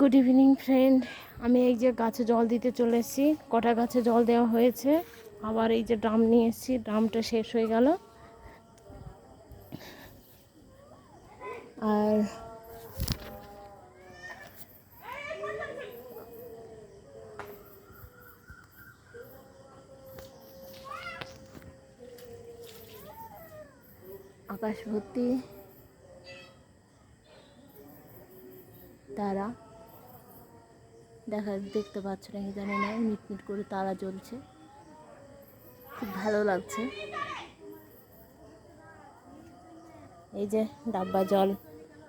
Good evening friend. আমি এই যে গাছে জল দিতে চলে এসেছি। কটা গাছে জল দেওয়া হয়েছে, আবার এই যে ড্রাম নিয়ে এসেছি, ড্রামটা শেষ হয়ে গেল। আর আকাশ ভর্তি তারা, দেখতে পাচ্ছ নাকি জানি না, মিটমিট করে তারা জ্বলছে, খুব ভালো লাগছে। এই যে ডাব্বা জল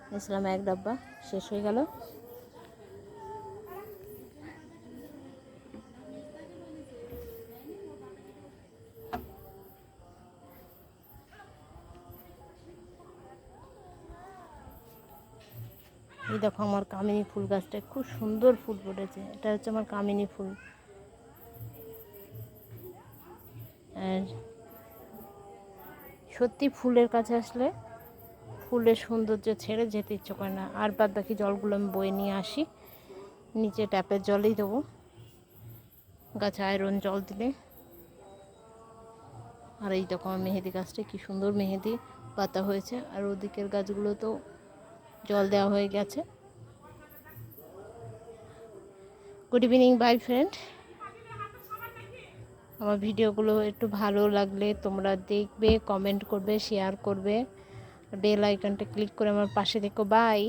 নিয়েছিলাম, এক ডাব্বা শেষ হয়ে গেল। এই দেখো আমার কামিনী ফুল গাছটা, খুব সুন্দর ফুল ফুটেছে। এটা হচ্ছে আমার কামিনী ফুল। আর সত্যি ফুলের কাছে আসলে ফুলের সৌন্দর্য ছেড়ে যেতে ইচ্ছে করে না। আর বাদ বাকি জলগুলো আমি বয়ে নিয়ে আসি, নিচে ট্যাপের জলই দেবো, গাছে আয়রন জল দিলে। আর এই দেখো আমার মেহেদি গাছটা কি সুন্দর মেহেদি পাতা হয়েছে। আর ওদিকের গাছগুলো তো জল দেওয়া হয়ে গেছে। Good evening, by friend. আমার ভিডিওগুলো একটু ভালো লাগলে তোমরা দেখবে, কমেন্ট করবে, শেয়ার করবে, বেল আইকনটা ক্লিক করে আমার পাশে থেকো। বাই।